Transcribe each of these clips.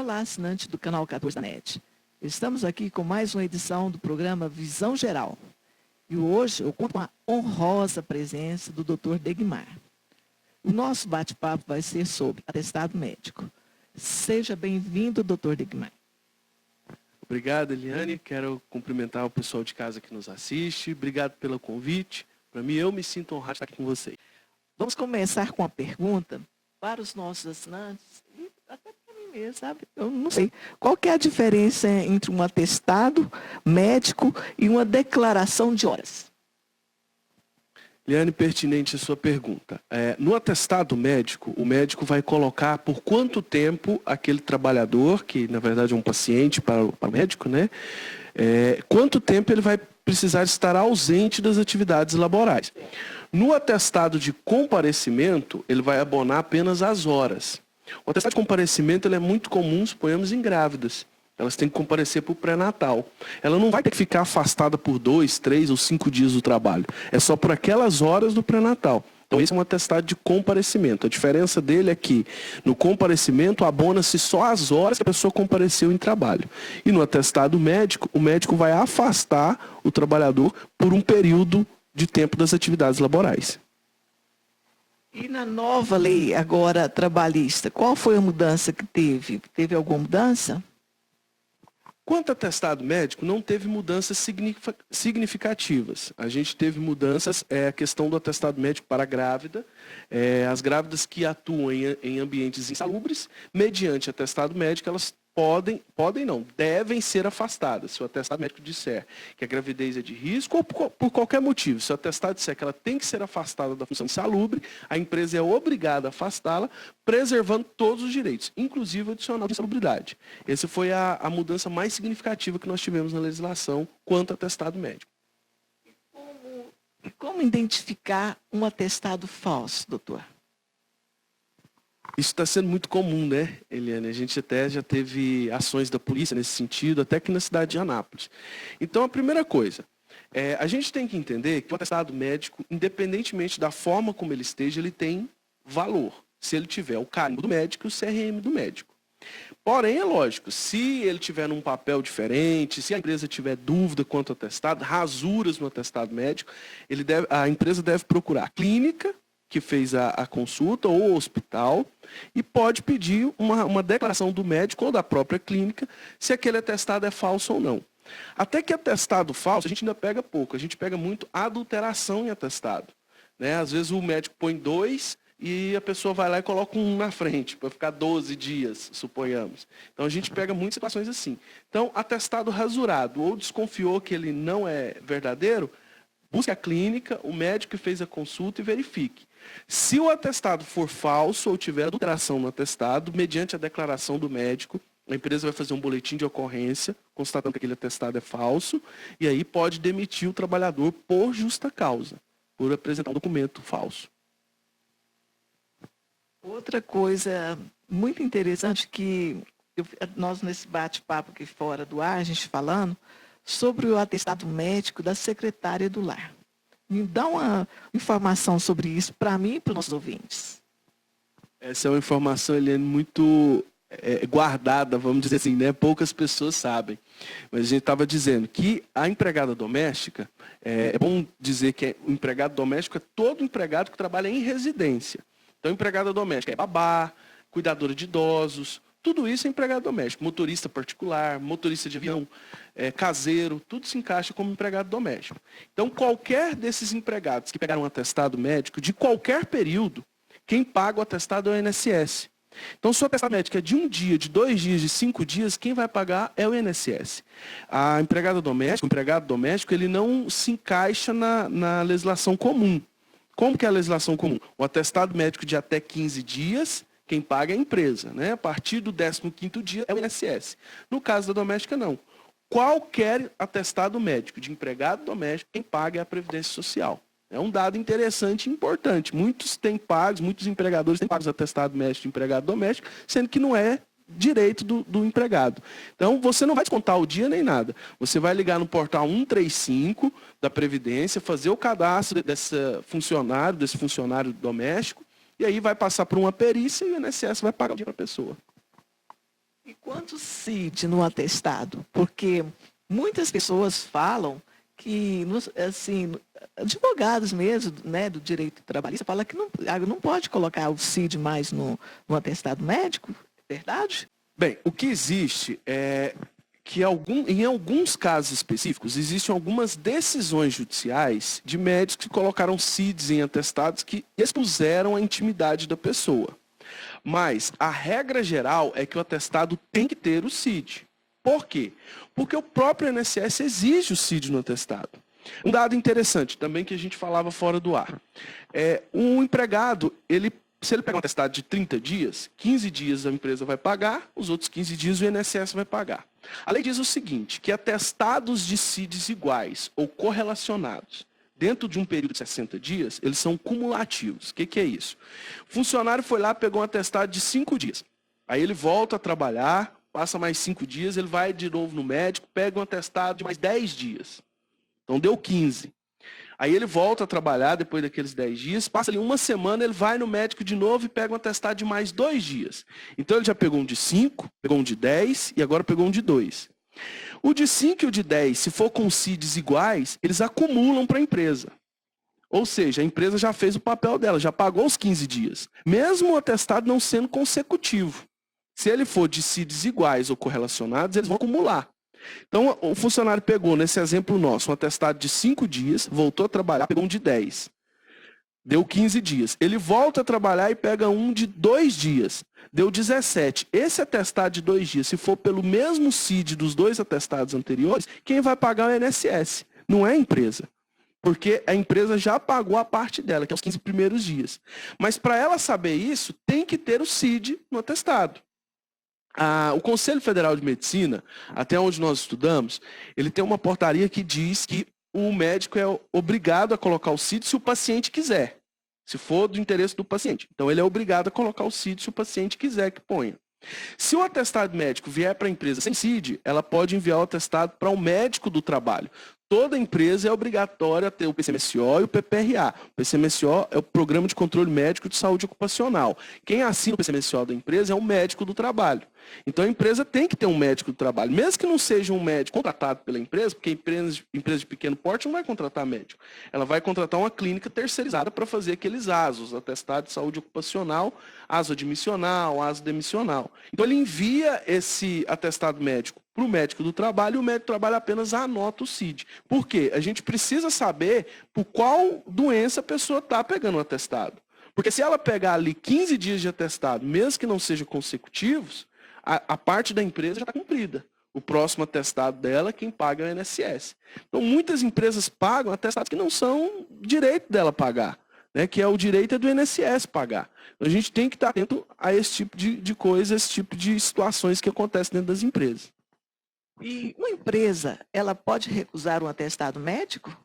Olá, assinante do canal 14 da NET. Estamos aqui com mais uma edição do programa Visão Geral. E hoje eu conto com a honrosa presença do Dr. Degmar. O nosso bate-papo vai ser sobre atestado médico. Seja bem-vindo, Dr. Degmar. Obrigado, Eliane. Quero cumprimentar o pessoal de casa que nos assiste. Obrigado pelo convite. Para mim, eu me sinto honrado de estar aqui com vocês. Vamos começar com uma pergunta para os nossos assinantes e até para mim mesmo, sabe? Eu não sei. Qual que é a diferença entre um atestado médico e uma declaração de horas? Eliane, pertinente a sua pergunta. No atestado médico, o médico vai colocar por quanto tempo aquele trabalhador, que na verdade é um paciente para o médico, né? Quanto tempo ele vai precisar estar ausente das atividades laborais. No atestado de comparecimento, ele vai abonar apenas as horas. O atestado de comparecimento ele é muito comum, suponhamos, em grávidas. Elas têm que comparecer para o pré-natal. Ela não vai ter que ficar afastada por 2, 3 ou 5 dias do trabalho. É só por aquelas horas do pré-natal. Então, esse é um atestado de comparecimento. A diferença dele é que, no comparecimento, abona-se só as horas que a pessoa compareceu em trabalho. E no atestado médico, o médico vai afastar o trabalhador por um período de tempo das atividades laborais. E na nova lei agora trabalhista, qual foi a mudança que teve? Teve alguma mudança? Quanto ao atestado médico, não teve mudanças significativas. A gente teve mudanças, a questão do atestado médico para a grávida, as grávidas que atuam em ambientes insalubres, mediante atestado médico, elas devem ser afastadas. Se o atestado médico disser que a gravidez é de risco ou por qualquer motivo, se o atestado disser que ela tem que ser afastada da função insalubre, a empresa é obrigada a afastá-la, preservando todos os direitos, inclusive o adicional de insalubridade. Essa foi a mudança mais significativa que nós tivemos na legislação quanto ao atestado médico. E como identificar um atestado falso, doutor? Isso está sendo muito comum, né, Eliane? A gente até já teve ações da polícia nesse sentido, até aqui na cidade de Anápolis. Então, a primeira coisa, a gente tem que entender que o atestado médico, independentemente da forma como ele esteja, ele tem valor. Se ele tiver o carimbo do médico e o CRM do médico. Porém, é lógico, se ele tiver num papel diferente, se a empresa tiver dúvida quanto ao atestado, rasuras no atestado médico, a empresa deve procurar a clínica que fez a consulta ou o hospital e pode pedir uma declaração do médico ou da própria clínica se aquele atestado é falso ou não. Até que atestado falso a gente ainda pega pouco, a gente pega muito adulteração em atestado. Né? Às vezes o médico põe 2 e a pessoa vai lá e coloca 1 na frente, para ficar 12 dias, suponhamos. Então a gente pega muitas situações assim. Então, atestado rasurado ou desconfiou que ele não é verdadeiro, busque a clínica, o médico que fez a consulta e verifique. Se o atestado for falso ou tiver adulteração no atestado, mediante a declaração do médico, a empresa vai fazer um boletim de ocorrência, constatando que aquele atestado é falso, e aí pode demitir o trabalhador por justa causa, por apresentar um documento falso. Outra coisa muito interessante que nós nesse bate-papo aqui fora do ar, a gente falando sobre o atestado médico da secretária do lar. Me dá uma informação sobre isso para mim e para os nossos ouvintes. Essa é uma informação, Eliane, muito guardada, vamos dizer assim, né? Poucas pessoas sabem. Mas a gente estava dizendo que a empregada doméstica, é bom dizer que o empregado doméstico é todo empregado que trabalha em residência. Então, empregada doméstica é babá, cuidadora de idosos, tudo isso é empregado doméstico. Motorista particular, motorista de avião, caseiro, tudo se encaixa como empregado doméstico. Então, qualquer desses empregados que pegaram um atestado médico, de qualquer período, quem paga o atestado é o INSS. Então, se o atestado médico é de 1 dia, de 2 dias, de 5 dias, quem vai pagar é o INSS. A empregada doméstica, o empregado doméstico, ele não se encaixa na legislação comum. Como que é a legislação comum? O atestado médico de até 15 dias, quem paga é a empresa. Né? A partir do 15º dia é o INSS. No caso da doméstica, não. Qualquer atestado médico de empregado doméstico, quem paga é a Previdência Social. É um dado interessante e importante. Muitos empregadores têm pagos atestado médico de empregado doméstico, sendo que não é direito do empregado. Então, você não vai descontar o dia nem nada. Você vai ligar no portal 135 da Previdência, fazer o cadastro desse funcionário doméstico, e aí vai passar por uma perícia e o INSS vai pagar o dia para a pessoa. E quanto CID no atestado? Porque muitas pessoas falam que, assim, advogados mesmo, né, do direito trabalhista, falam que não pode colocar o CID mais no atestado médico, é verdade? Bem, o que existe é que em alguns casos específicos existem algumas decisões judiciais de médicos que colocaram CIDs em atestados que expuseram a intimidade da pessoa. Mas a regra geral é que o atestado tem que ter o CID. Por quê? Porque o próprio INSS exige o CID no atestado. Um dado interessante também que a gente falava fora do ar. Um empregado, se ele pegar um atestado de 30 dias, 15 dias a empresa vai pagar, os outros 15 dias o INSS vai pagar. A lei diz o seguinte, que atestados de CIDs iguais ou correlacionados dentro de um período de 60 dias, eles são cumulativos. O que é isso? O funcionário foi lá, pegou um atestado de 5 dias. Aí ele volta a trabalhar, passa mais 5 dias, ele vai de novo no médico, pega um atestado de mais 10 dias. Então deu 15. Aí ele volta a trabalhar depois daqueles 10 dias, passa ali uma semana, ele vai no médico de novo e pega um atestado de mais 2 dias. Então ele já pegou um de 5, pegou um de 10 e agora pegou um de 2. O de 5 e o de 10, se for com CIDs iguais, eles acumulam para a empresa. Ou seja, a empresa já fez o papel dela, já pagou os 15 dias. Mesmo o atestado não sendo consecutivo. Se ele for de CIDs iguais ou correlacionados, eles vão acumular. Então, o funcionário pegou, nesse exemplo nosso, um atestado de 5 dias, voltou a trabalhar, pegou um de 10. Deu 15 dias. Ele volta a trabalhar e pega um de 2 dias. Deu 17. Esse atestado de 2 dias, se for pelo mesmo CID dos 2 atestados anteriores, quem vai pagar é o INSS, não é a empresa. Porque a empresa já pagou a parte dela, que é os 15 primeiros dias. Mas para ela saber isso, tem que ter o CID no atestado. O Conselho Federal de Medicina, até onde nós estudamos, ele tem uma portaria que diz que o médico é obrigado a colocar o CID se o paciente quiser, se for do interesse do paciente. Então, ele é obrigado a colocar o CID se o paciente quiser que ponha. Se o atestado médico vier para a empresa sem CID, ela pode enviar o atestado para o médico do trabalho. Toda empresa é obrigatória a ter o PCMSO e o PPRA. O PCMSO é o Programa de Controle Médico de Saúde Ocupacional. Quem assina o PCMSO da empresa é o médico do trabalho. Então a empresa tem que ter um médico do trabalho, mesmo que não seja um médico contratado pela empresa, porque empresa de pequeno porte não vai contratar médico. Ela vai contratar uma clínica terceirizada para fazer aqueles ASOs, atestado de saúde ocupacional, ASO admissional, ASO demissional. Então ele envia esse atestado médico para o médico do trabalho e o médico do trabalho apenas anota o CID. Por quê? A gente precisa saber por qual doença a pessoa está pegando o atestado. Porque se ela pegar ali 15 dias de atestado, mesmo que não sejam consecutivos, a parte da empresa já está cumprida. O próximo atestado dela, quem paga é o INSS. Então, muitas empresas pagam atestados que não são direito dela pagar, né? Que é o direito do INSS pagar. Então, a gente tem que estar atento a esse tipo de coisa, esse tipo de situações que acontecem dentro das empresas. E uma empresa, ela pode recusar um atestado médico?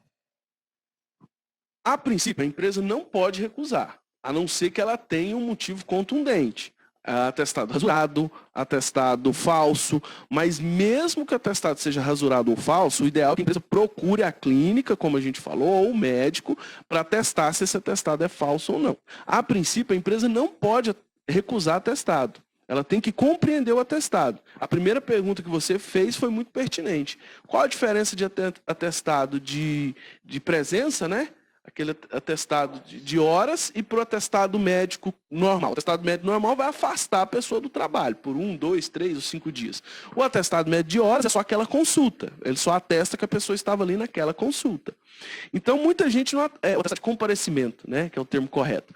A princípio, a empresa não pode recusar, a não ser que ela tenha um motivo contundente. Atestado rasurado, atestado falso, mas mesmo que o atestado seja rasurado ou falso, o ideal é que a empresa procure a clínica, como a gente falou, ou o médico, para testar se esse atestado é falso ou não. A princípio, a empresa não pode recusar atestado. Ela tem que compreender o atestado. A primeira pergunta que você fez foi muito pertinente. Qual a diferença de atestado de presença, né? Aquele atestado de horas e para o atestado médico normal. O atestado médico normal vai afastar a pessoa do trabalho por 1, 2, 3 ou 5 dias. O atestado médico de horas é só aquela consulta. Ele só atesta que a pessoa estava ali naquela consulta. Então, muita gente não... o atestado de comparecimento, né, que é o termo correto.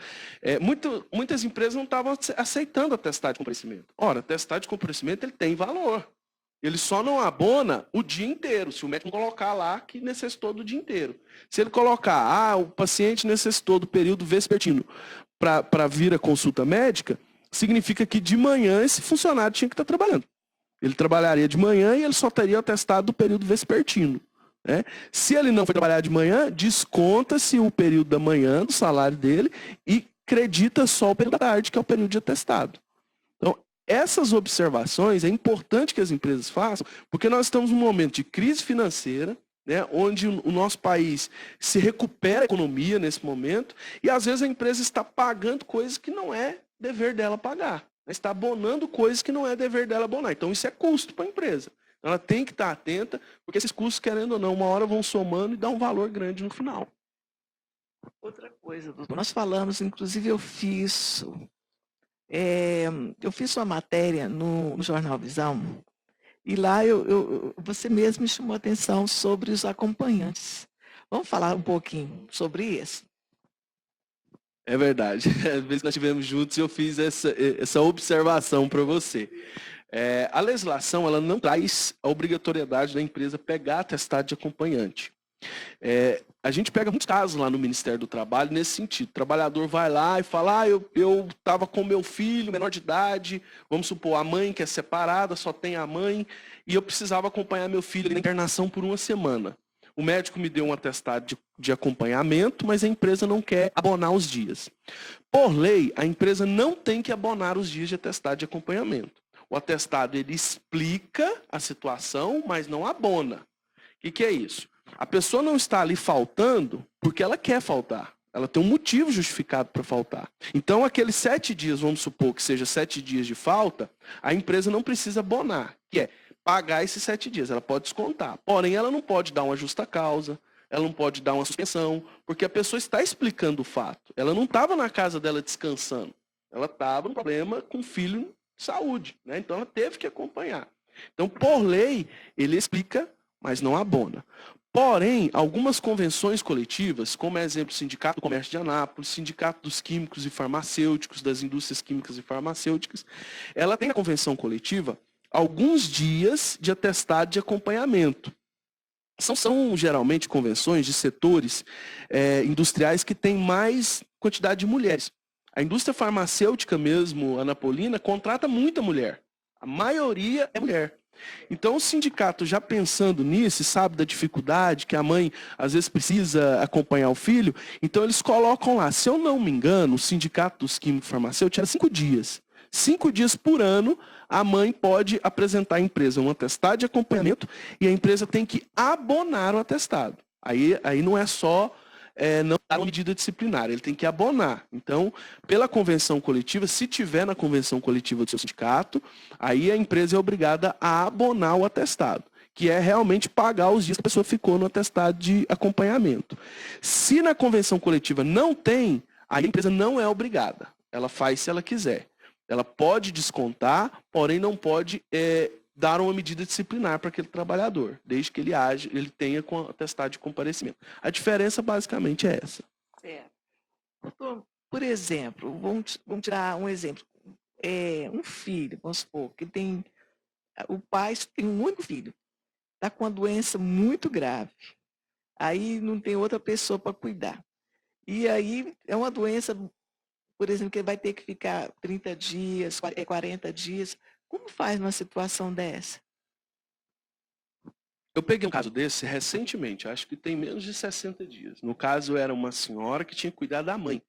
Muitas empresas não estavam aceitando atestado de comparecimento. Ora, atestado de comparecimento ele tem valor. Ele só não abona o dia inteiro, se o médico colocar lá que necessitou do dia inteiro. Se ele colocar, o paciente necessitou do período vespertino para vir a consulta médica, significa que de manhã esse funcionário tinha que estar trabalhando. Ele trabalharia de manhã e ele só teria atestado do período vespertino. Né? Se ele não foi trabalhar de manhã, desconta-se o período da manhã do salário dele e acredita só o período da tarde, que é o período de atestado. Então, essas observações é importante que as empresas façam, porque nós estamos num momento de crise financeira, né, onde o nosso país se recupera a economia nesse momento, e às vezes a empresa está pagando coisas que não é dever dela pagar. Ela está abonando coisas que não é dever dela abonar. Então, isso é custo para a empresa. Ela tem que estar atenta, porque esses custos, querendo ou não, uma hora vão somando e dá um valor grande no final. Outra coisa, doutor, nós falamos, inclusive eu fiz uma matéria no Jornal Visão, e lá você mesmo me chamou a atenção sobre os acompanhantes. Vamos falar um pouquinho sobre isso? É verdade. Às vezes nós estivemos juntos e eu fiz essa observação para você. A legislação ela não traz a obrigatoriedade da empresa pegar atestado de acompanhante. A gente pega muitos casos lá no Ministério do Trabalho nesse sentido. O trabalhador vai lá e fala, eu estava com meu filho, menor de idade, vamos supor, a mãe que é separada, só tem a mãe, e eu precisava acompanhar meu filho na internação por uma semana. O médico me deu um atestado de acompanhamento, mas a empresa não quer abonar os dias. Por lei, a empresa não tem que abonar os dias de atestado de acompanhamento. O atestado ele explica a situação, mas não abona. O que é isso? A pessoa não está ali faltando porque ela quer faltar. Ela tem um motivo justificado para faltar. Então, aqueles 7 dias, vamos supor que seja 7 dias de falta, a empresa não precisa abonar, que é pagar esses 7 dias. Ela pode descontar. Porém, ela não pode dar uma justa causa, ela não pode dar uma suspensão, porque a pessoa está explicando o fato. Ela não estava na casa dela descansando. Ela estava com problema com o filho de saúde, né? Então, ela teve que acompanhar. Então, por lei, ele explica, mas não abona. Porém, algumas convenções coletivas, como é exemplo o Sindicato do Comércio de Anápolis, Sindicato dos Químicos e Farmacêuticos, das Indústrias Químicas e Farmacêuticas, ela tem na convenção coletiva alguns dias de atestado de acompanhamento. São geralmente convenções de setores industriais que têm mais quantidade de mulheres. A indústria farmacêutica mesmo, anapolina, contrata muita mulher. A maioria é mulher. Então, o sindicato, já pensando nisso, sabe da dificuldade, que a mãe, às vezes, precisa acompanhar o filho, então eles colocam lá, se eu não me engano, o sindicato dos químicos farmacêuticos era 5 dias. 5 dias por ano, a mãe pode apresentar à empresa um atestado de acompanhamento e a empresa tem que abonar o atestado. Aí não é só não dar uma medida disciplinar, ele tem que abonar. Então, pela convenção coletiva, se tiver na convenção coletiva do seu sindicato, aí a empresa é obrigada a abonar o atestado, que é realmente pagar os dias que a pessoa ficou no atestado de acompanhamento. Se na convenção coletiva não tem, aí a empresa não é obrigada. Ela faz se ela quiser. Ela pode descontar, porém não pode dar uma medida disciplinar para aquele trabalhador, desde que ele tenha com atestado de comparecimento. A diferença basicamente é essa. Doutor, por exemplo, vamos tirar um exemplo. Um filho, vamos supor, que o pai tem um único filho, está com uma doença muito grave. Aí não tem outra pessoa para cuidar. E aí é uma doença, por exemplo, que ele vai ter que ficar 30 dias, 40 dias. Como faz numa situação dessa? Eu peguei um caso desse recentemente, acho que tem menos de 60 dias. No caso, era uma senhora que tinha que cuidar da mãe.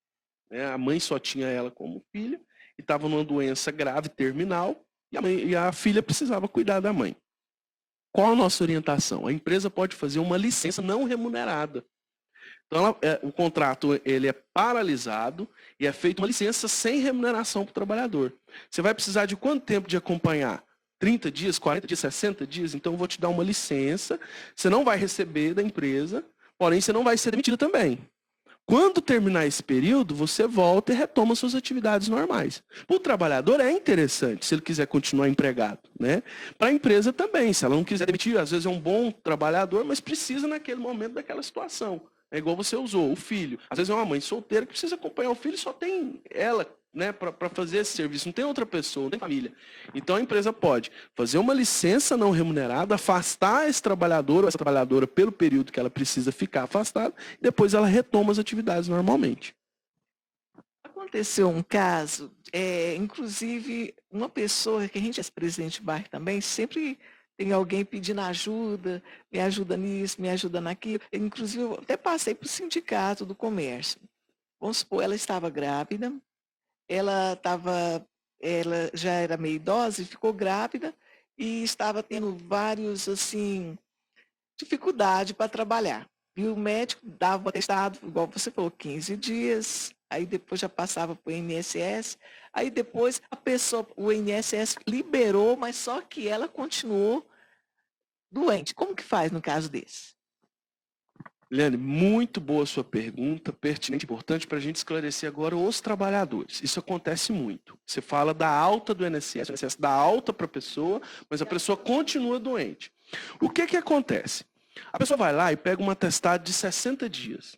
A mãe só tinha ela como filha e estava numa doença grave, terminal, e a filha precisava cuidar da mãe. Qual a nossa orientação? A empresa pode fazer uma licença não remunerada. Então, o contrato ele é paralisado e é feita uma licença sem remuneração para o trabalhador. Você vai precisar de quanto tempo de acompanhar? 30 dias, 40 dias, 60 dias? Então, eu vou te dar uma licença. Você não vai receber da empresa, porém, você não vai ser demitido também. Quando terminar esse período, você volta e retoma suas atividades normais. Para o trabalhador é interessante, se ele quiser continuar empregado, né? Para a empresa também, se ela não quiser demitir, às vezes é um bom trabalhador, mas precisa naquele momento daquela situação. É igual você usou, o filho. Às vezes é uma mãe solteira que precisa acompanhar o filho, só tem ela, né, para fazer esse serviço. Não tem outra pessoa, não tem família. Então a empresa pode fazer uma licença não remunerada, afastar esse trabalhador ou essa trabalhadora pelo período que ela precisa ficar afastada, e depois ela retoma as atividades normalmente. Aconteceu um caso, inclusive uma pessoa que a gente é presidente de bairro também, sempre tem alguém pedindo ajuda, me ajuda nisso, me ajuda naquilo. Inclusive, eu até passei para o sindicato do comércio. Vamos supor, ela estava grávida, ela já era meio idosa e ficou grávida e estava tendo vários, assim, dificuldade para trabalhar. E o médico dava o atestado, igual você falou, 15 dias, aí depois já passava para o INSS, aí depois o INSS liberou, mas só que ela continuou doente. Como que faz no caso desse? Eliane, muito boa sua pergunta, pertinente, importante para a gente esclarecer agora os trabalhadores. Isso acontece muito. Você fala da alta do INSS, o INSS dá alta para a pessoa, mas a pessoa continua doente. O que acontece? A pessoa vai lá e pega um atestado de 60 dias.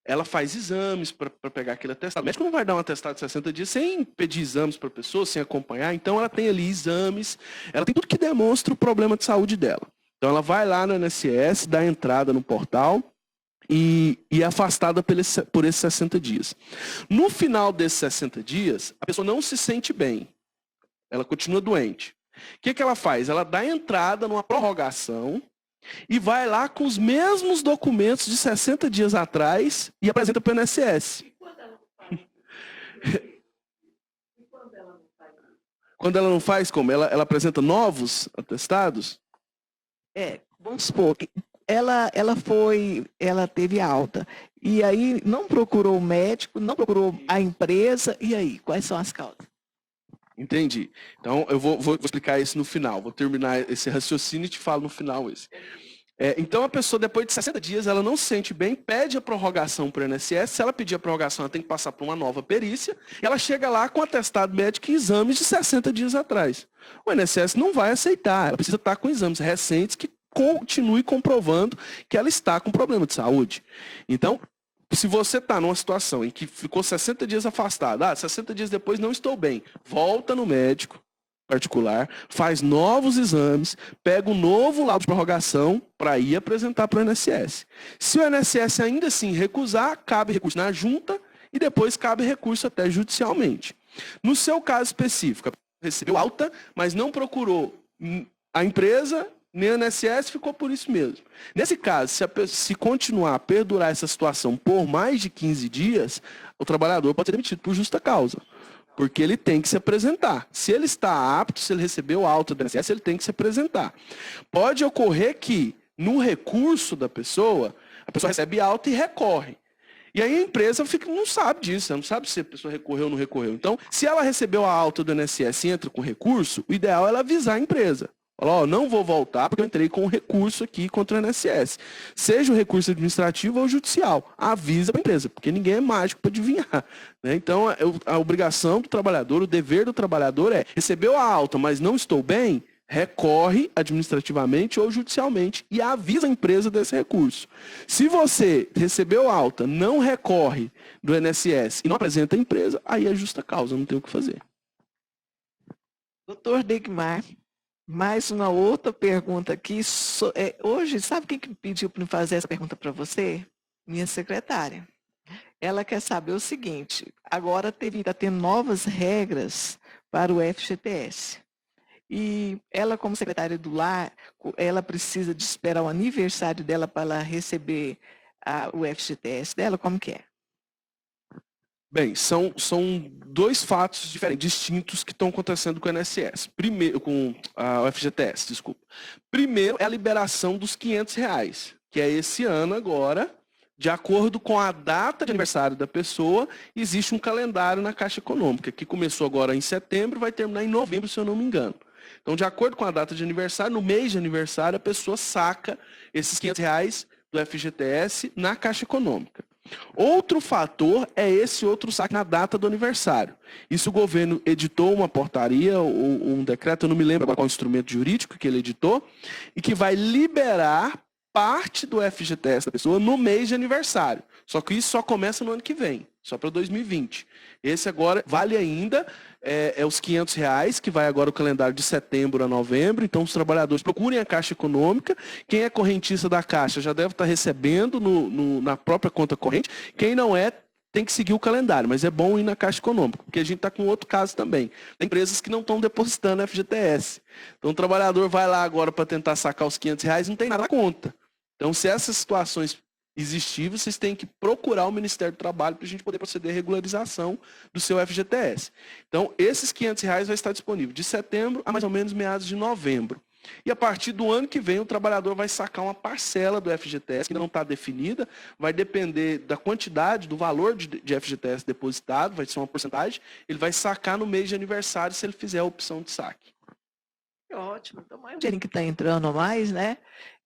Ela faz exames para pegar aquele atestado. O médico não vai dar um atestado de 60 dias sem pedir exames para a pessoa, sem acompanhar. Então, ela tem ali exames, ela tem tudo que demonstra o problema de saúde dela. Então, ela vai lá no INSS, dá entrada no portal e é afastada por esses 60 dias. No final desses 60 dias, a pessoa não se sente bem. Ela continua doente. O que ela faz? Ela dá entrada numa prorrogação e vai lá com os mesmos documentos de 60 dias atrás e apresenta para o INSS. Quando ela não faz, como? Ela apresenta novos atestados? Vamos supor que ela teve alta. E aí não procurou o médico, não procurou a empresa. E aí, quais são as causas? Entendi. Então, eu vou explicar isso no final. Vou terminar esse raciocínio e te falo no final esse. Então, a pessoa, depois de 60 dias, ela não se sente bem, pede a prorrogação para o INSS. Se ela pedir a prorrogação, ela tem que passar por uma nova perícia. E ela chega lá com atestado médico e exames de 60 dias atrás. O INSS não vai aceitar. Ela precisa estar com exames recentes que continue comprovando que ela está com problema de saúde. Então, se você está numa situação em que ficou 60 dias afastado, 60 dias depois não estou bem, volta no médico particular, faz novos exames, pega um novo laudo de prorrogação para ir apresentar para o INSS. Se o INSS ainda assim recusar, cabe recurso na junta e depois cabe recurso até judicialmente. No seu caso específico, recebeu alta, mas não procurou a empresa, nem o INSS, ficou por isso mesmo. Nesse caso, se continuar a perdurar essa situação por mais de 15 dias, o trabalhador pode ser demitido por justa causa. Porque ele tem que se apresentar. Se ele está apto, se ele recebeu alta do INSS, ele tem que se apresentar. Pode ocorrer que, no recurso da pessoa, a pessoa recebe alta e recorre. E aí a empresa não sabe disso, não sabe se a pessoa recorreu ou não recorreu. Então, se ela recebeu a alta do INSS e entra com recurso, o ideal é ela avisar a empresa. Falar, não vou voltar porque eu entrei com um recurso aqui contra o INSS. Seja o recurso administrativo ou judicial. Avisa para a empresa, porque ninguém é mágico para adivinhar. Né? Então, a obrigação do trabalhador, o dever do trabalhador é, recebeu a alta, mas não estou bem, recorre administrativamente ou judicialmente e avisa a empresa desse recurso. Se você recebeu alta, não recorre do INSS e não apresenta a empresa, aí é justa causa, não tem o que fazer. Doutor Degmar, mais uma outra pergunta aqui. Hoje, sabe quem que pediu para me fazer essa pergunta para você? Minha secretária. Ela quer saber o seguinte, agora está tendo novas regras para o FGTS. E ela, como secretária do lar, ela precisa de esperar o aniversário dela para ela receber o FGTS dela? Como que é? Bem, são dois fatos diferentes, distintos que estão acontecendo com o INSS. Primeiro, com o FGTS, desculpa. Primeiro é a liberação dos R$500, que é esse ano agora, de acordo com a data de aniversário da pessoa, existe um calendário na Caixa Econômica, que começou agora em setembro, vai terminar em novembro, se eu não me engano. Então, de acordo com a data de aniversário, no mês de aniversário, a pessoa saca esses R$500 do FGTS na Caixa Econômica. Outro fator é esse outro saque na data do aniversário. Isso o governo editou uma portaria ou um decreto, eu não me lembro qual instrumento jurídico que ele editou, e que vai liberar parte do FGTS da pessoa no mês de aniversário. Só que isso só começa no ano que vem, só para 2020. Esse agora vale ainda, os R$500, que vai agora o calendário de setembro a novembro. Então, os trabalhadores procurem a Caixa Econômica. Quem é correntista da Caixa já deve estar recebendo na própria conta corrente. Quem não é, tem que seguir o calendário, mas é bom ir na Caixa Econômica, porque a gente está com outro caso também. Tem empresas que não estão depositando FGTS. Então, o trabalhador vai lá agora para tentar sacar os R$500, não tem nada na conta. Então, se essas situações existir, vocês têm que procurar o Ministério do Trabalho para a gente poder proceder à regularização do seu FGTS. Então, esses R$500 vai estar disponível de setembro a mais ou menos meados de novembro. E a partir do ano que vem, o trabalhador vai sacar uma parcela do FGTS, que não está definida, vai depender da quantidade, do valor de FGTS depositado, vai ser uma porcentagem, ele vai sacar no mês de aniversário se ele fizer a opção de saque. Ótimo, então mais um dinheiro que está entrando a mais, né?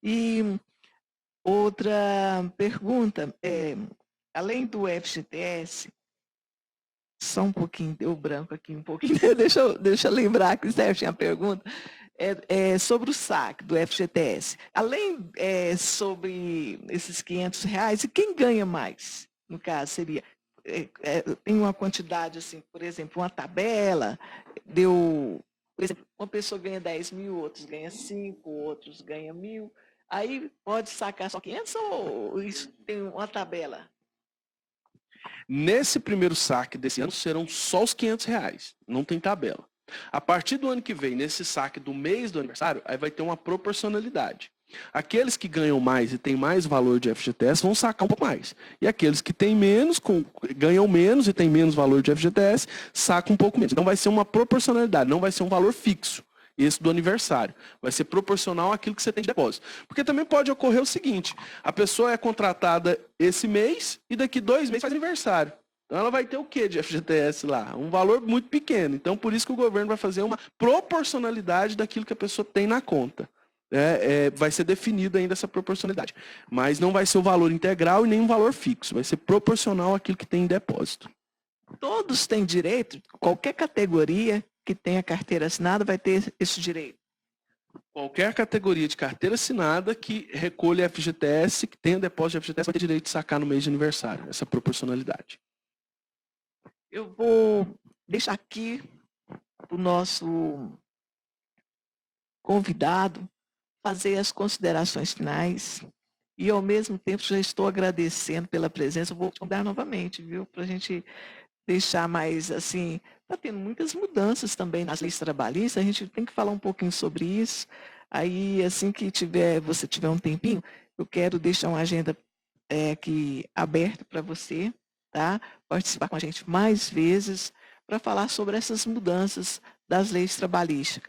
E outra pergunta, além do FGTS, só um pouquinho, deu branco aqui um pouquinho, deixa eu lembrar que Sérgio tinha a pergunta, sobre o saque do FGTS. Além sobre esses R$500, e quem ganha mais? No caso, seria, tem uma quantidade, assim, por exemplo, uma tabela, por exemplo, uma pessoa ganha 10 mil, outros ganham 5, outros ganham 1.000, aí pode sacar só 500 ou isso tem uma tabela? Nesse primeiro saque desse ano serão só os R$500, não tem tabela. A partir do ano que vem, nesse saque do mês do aniversário, aí vai ter uma proporcionalidade. Aqueles que ganham mais e têm mais valor de FGTS vão sacar um pouco mais. E aqueles que têm menos, ganham menos e têm menos valor de FGTS, sacam um pouco menos. Então vai ser uma proporcionalidade, não vai ser um valor fixo. Esse do aniversário. Vai ser proporcional àquilo que você tem de depósito. Porque também pode ocorrer o seguinte, a pessoa é contratada esse mês e daqui 2 meses faz aniversário. Então ela vai ter o quê de FGTS lá? Um valor muito pequeno. Então por isso que o governo vai fazer uma proporcionalidade daquilo que a pessoa tem na conta. Vai ser definida ainda essa proporcionalidade. Mas não vai ser o valor integral e nem um valor fixo. Vai ser proporcional àquilo que tem em depósito. Todos têm direito, qualquer categoria que tenha carteira assinada vai ter esse direito? Qualquer categoria de carteira assinada que recolha FGTS, que tenha depósito de FGTS, vai ter direito de sacar no mês de aniversário, essa proporcionalidade. Eu vou deixar aqui o nosso convidado fazer as considerações finais e, ao mesmo tempo, já estou agradecendo pela presença. Eu vou te convidar novamente, viu, para a gente deixar mais, assim, está tendo muitas mudanças também nas leis trabalhistas, a gente tem que falar um pouquinho sobre isso. Aí, assim que você tiver um tempinho, eu quero deixar uma agenda aqui aberta para você, tá? Participar com a gente mais vezes para falar sobre essas mudanças das leis trabalhistas.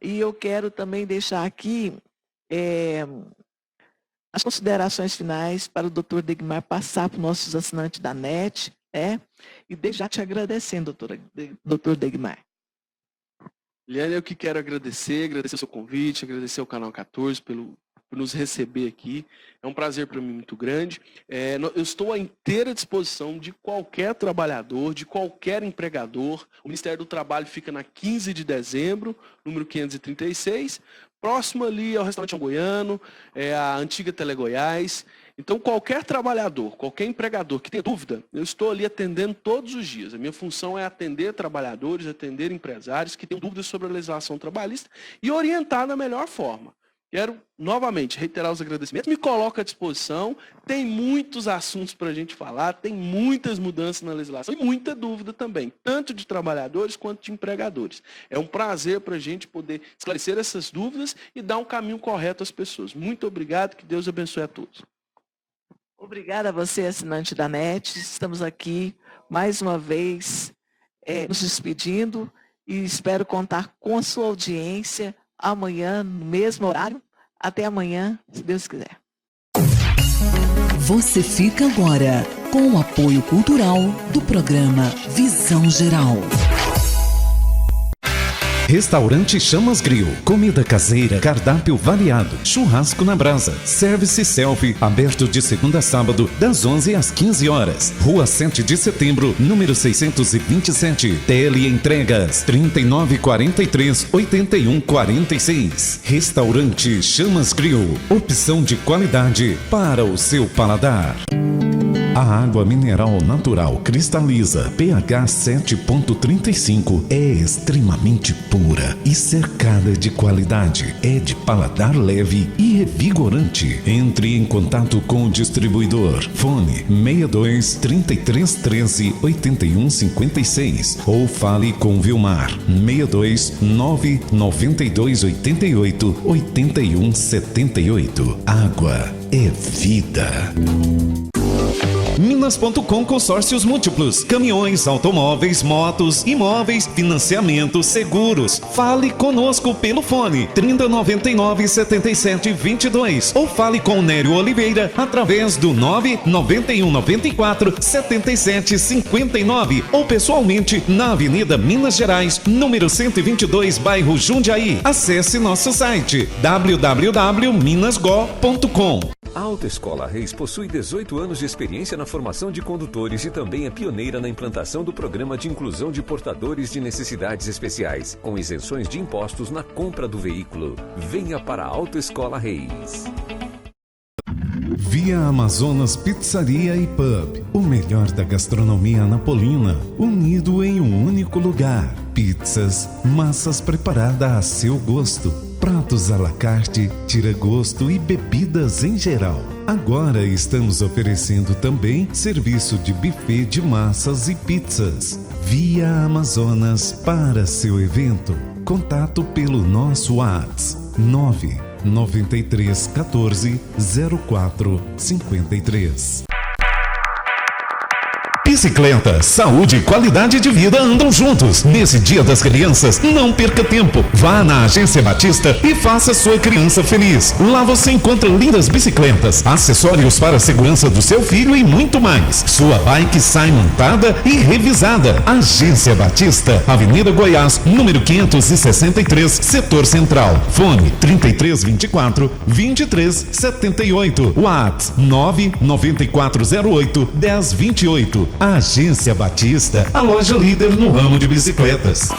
E eu quero também deixar aqui as considerações finais para o Dr. Degmar passar para os nossos assinantes da NET, e já te agradecendo, Dr. Degmar. Liane, eu que quero agradecer o seu convite, agradecer ao Canal 14 por nos receber aqui. É um prazer para mim muito grande. Eu estou à inteira disposição de qualquer trabalhador, de qualquer empregador. O Ministério do Trabalho fica na 15 de dezembro, número 536, próximo ali ao Restaurante Goiano, a antiga Tele Goiás. Então, qualquer trabalhador, qualquer empregador que tenha dúvida, eu estou ali atendendo todos os dias. A minha função é atender trabalhadores, atender empresários que têm dúvidas sobre a legislação trabalhista e orientar da melhor forma. Quero, novamente, reiterar os agradecimentos. Me coloco à disposição. Tem muitos assuntos para a gente falar, tem muitas mudanças na legislação e muita dúvida também, tanto de trabalhadores quanto de empregadores. É um prazer para a gente poder esclarecer essas dúvidas e dar um caminho correto às pessoas. Muito obrigado, que Deus abençoe a todos. Obrigada a você, assinante da NET. Estamos aqui, mais uma vez, nos despedindo e espero contar com a sua audiência amanhã, no mesmo horário. Até amanhã, se Deus quiser. Você fica agora com o apoio cultural do programa Visão Geral. Restaurante Chamas Grill, comida caseira, cardápio variado, churrasco na brasa, service selfie, aberto de segunda a sábado, das 11 às 15 horas. Rua 7 de setembro, número 627. Teleentregas 3943-8146. Restaurante Chamas Grill, opção de qualidade para o seu paladar. A água mineral natural cristaliza pH 7.35 é extremamente pura e cercada de qualidade. É de paladar leve e revigorante. Entre em contato com o distribuidor. Fone 62 33 13 81 56 ou fale com Vilmar 62 9 92 88 81 78. Água é vida. Minas.com Consórcios Múltiplos, caminhões, automóveis, motos, imóveis, financiamento, seguros. Fale conosco pelo fone 3099-7722 ou fale com Nério Oliveira através do 99194-7759 ou pessoalmente na Avenida Minas Gerais, número 122, bairro Jundiaí. Acesse nosso site www.minasgo.com. A Autoescola Reis possui 18 anos de experiência na formação de condutores e também é pioneira na implantação do programa de inclusão de portadores de necessidades especiais, com isenções de impostos na compra do veículo. Venha para a Autoescola Reis. Via Amazonas Pizzaria e Pub, o melhor da gastronomia napolina, unido em um único lugar. Pizzas, massas preparadas a seu gosto, pratos à la carte, tira-gosto e bebidas em geral. Agora estamos oferecendo também serviço de buffet de massas e pizzas. Via Amazonas para seu evento. Contato pelo nosso WhatsApp 99314 0453. Bicicleta, saúde e qualidade de vida andam juntos. Nesse Dia das Crianças, não perca tempo. Vá na Agência Batista e faça sua criança feliz. Lá você encontra lindas bicicletas, acessórios para a segurança do seu filho e muito mais. Sua bike sai montada e revisada. Agência Batista, Avenida Goiás, número 563, Setor Central. Fone 3324-2378. WhatsApp 99408-1028. Agência Batista, a loja líder no ramo de bicicletas.